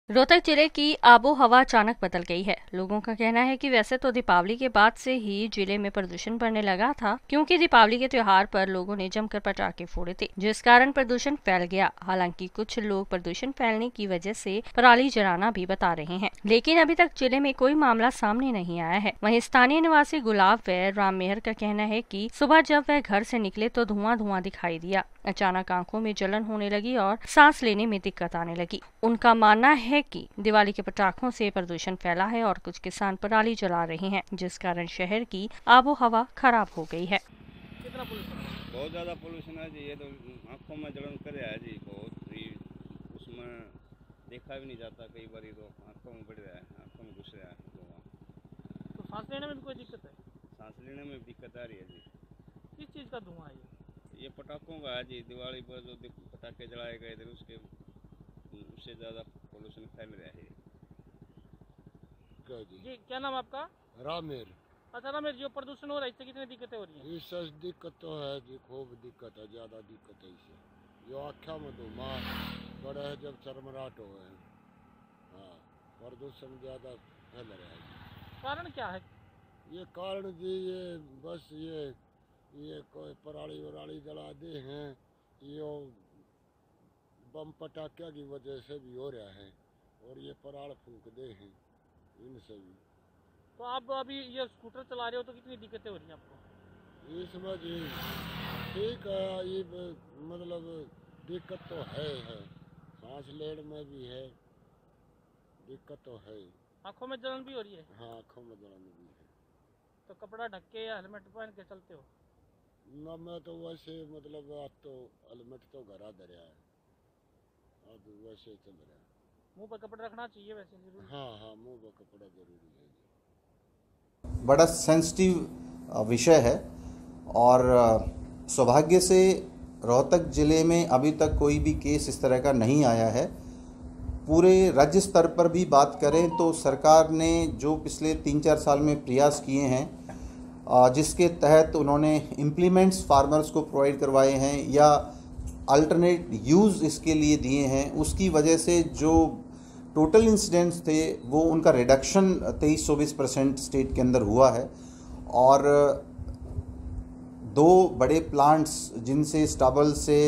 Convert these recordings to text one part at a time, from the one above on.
रोहतक जिले की आबो हवा अचानक बदल गई है। लोगों का कहना है कि वैसे तो दीपावली के बाद से ही जिले में प्रदूषण बढ़ने लगा था, क्योंकि दीपावली के त्योहार पर लोगों ने जमकर पटाखे फोड़े थे, जिस कारण प्रदूषण फैल गया। हालांकि कुछ लोग प्रदूषण फैलने की वजह से पराली जलाना भी बता रहे हैं, लेकिन अभी तक जिले में कोई मामला सामने नहीं आया है। वहीं स्थानीय निवासी गुलाब व राम मेहर का कहना है कि सुबह जब वह घर से निकले तो धुआं धुआं दिखाई दिया। अचानक आंखों में जलन होने लगी और सांस लेने में दिक्कत आने लगी। उनका मानना है कि दिवाली के पटाखों से प्रदूषण फैला है और कुछ किसान पराली जला रहे हैं, जिस कारण शहर की आबो हवा खराब हो गई है। कितना पोल्यूशन है? बहुत ज़्यादा पोल्यूशन है जी। ये तो आँखों में जलन करे है जी। बहुत ही उसमें देखा भी नहीं जाता, कई बार तो आँखों में बढ़ रहा है, आँखों में घुस रहा है धुआं। तो सांस लेने में भी कोई दिक्कत है? सांस लेने में भी दिक्कत आ रही है जी। किस चीज़ का धुआं है ये पटाखों का है जी। दिवाली पर जो पटाखे जलाए गए थे उससे ज़्यादा पोल्यूशन फैल रहा है जी? क्या नाम आपका? रामेर। अच्छा रामेर, जो प्रदूषण हो रहा है इससे कितनी दिक्कतें हो रही है? इससे दिक्कत तो है जी, खूब दिक्कत है, ज़्यादा दिक्कत है इससे। जो आँखों में धुआं बड़ा है, जब चरमराहट हो है। हाँ, प्रदूषण ज़्यादा फैल रहा है जी। कारण क्या है? ये कारण जी, ये बस ये कोई पराली वराली जला दे हैं, ये बम पटाखे की वजह से भी हो रहा है, और ये पराल फूंक दे हैं इनसे भी। तो आप अभी ये स्कूटर चला रहे हो तो कितनी दिक्कतें हो रही हैं आपको? इसमें जी ठीक है, ये मतलब दिक्कत तो है, सांस लेने में भी है दिक्कत तो है। आंखों में जलन भी हो रही है? हाँ, आँखों में जलन भी है। तो कपड़ा ढक के या हेलमेट पहन के चलते हो? ना, मैं तो वैसे मतलब आज तो हेलमेट तो घरा धरा है, अब वैसे चल रहा है। मुंह पर कपड़ा रखना चाहिए वैसे जरूरी? हाँ, मुंह पर कपड़ा जरूरी है जी। बड़ा सेंसिटिव विषय है, और सौभाग्य से रोहतक ज़िले में अभी तक कोई भी केस इस तरह का नहीं आया है। पूरे राज्य स्तर पर भी बात करें तो सरकार ने जो पिछले 3-4 साल में प्रयास किए हैं, जिसके तहत उन्होंने इम्प्लीमेंट्स फार्मर्स को प्रोवाइड करवाए हैं या अल्टरनेट यूज़ इसके लिए दिए हैं, उसकी वजह से जो टोटल इंसिडेंट्स थे वो उनका रिडक्शन 23-24% स्टेट के अंदर हुआ है। और 2 बड़े प्लांट्स जिनसे स्टबल से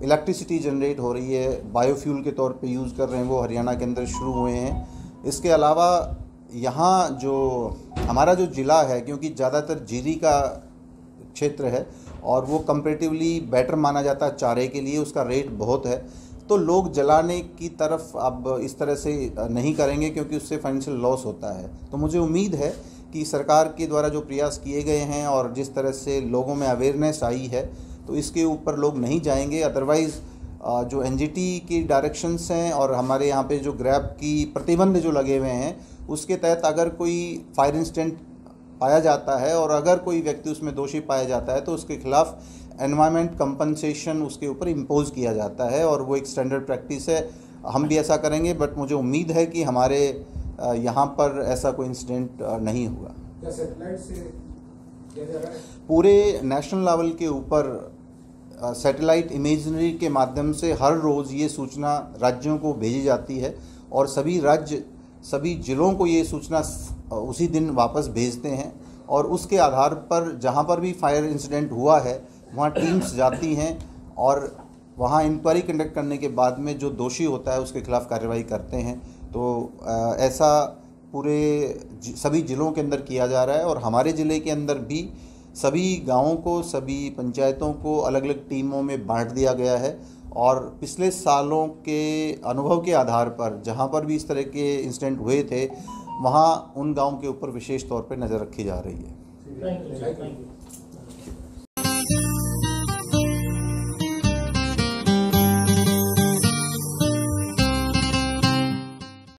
इलेक्ट्रिसिटी जनरेट हो रही है, बायोफ्यूल के तौर पे यूज़ कर रहे हैं, वो हरियाणा के अंदर शुरू हुए हैं। इसके अलावा यहाँ जो हमारा जो ज़िला है, क्योंकि ज़्यादातर जीरी का क्षेत्र है और वो कंपैरेटिवली बेटर माना जाता है चारे के लिए, उसका रेट बहुत है, तो लोग जलाने की तरफ अब इस तरह से नहीं करेंगे क्योंकि उससे फाइनेंशियल लॉस होता है। तो मुझे उम्मीद है कि सरकार के द्वारा जो प्रयास किए गए हैं और जिस तरह से लोगों में अवेयरनेस आई है, तो इसके ऊपर लोग नहीं जाएंगे। अदरवाइज़ जो एनजीटी की डायरेक्शंस हैं और हमारे यहाँ पे जो ग्रैब की प्रतिबंध जो लगे हुए हैं, उसके तहत अगर कोई फायर इंसिडेंट पाया जाता है और अगर कोई व्यक्ति उसमें दोषी पाया जाता है तो उसके खिलाफ एनवायरमेंट कंपनसेशन उसके ऊपर इम्पोज किया जाता है, और वो एक स्टैंडर्ड प्रैक्टिस है। हम भी ऐसा करेंगे, बट मुझे उम्मीद है कि हमारे यहाँ पर ऐसा कोई इंसिडेंट नहीं हुआ। क्या सैटेलाइट से किया जा रहा है? पूरे नेशनल लेवल के ऊपर सैटेलाइट इमेजरी के माध्यम से हर रोज़ ये सूचना राज्यों को भेजी जाती है, और सभी राज्य सभी ज़िलों को ये सूचना उसी दिन वापस भेजते हैं, और उसके आधार पर जहाँ पर भी फायर इंसिडेंट हुआ है वहाँ टीम्स जाती हैं और वहाँ इंक्वायरी कंडक्ट करने के बाद में जो दोषी होता है उसके खिलाफ कार्रवाई करते हैं। तो ऐसा पूरे सभी ज़िलों के अंदर किया जा रहा है, और हमारे ज़िले के अंदर भी सभी गाँवों को, सभी पंचायतों को अलग अलग टीमों में बांट दिया गया है, और पिछले सालों के अनुभव के आधार पर जहाँ पर भी इस तरह के इंसिडेंट हुए थे वहाँ उन गाँव के ऊपर विशेष तौर पर नज़र रखी जा रही है। Thank you.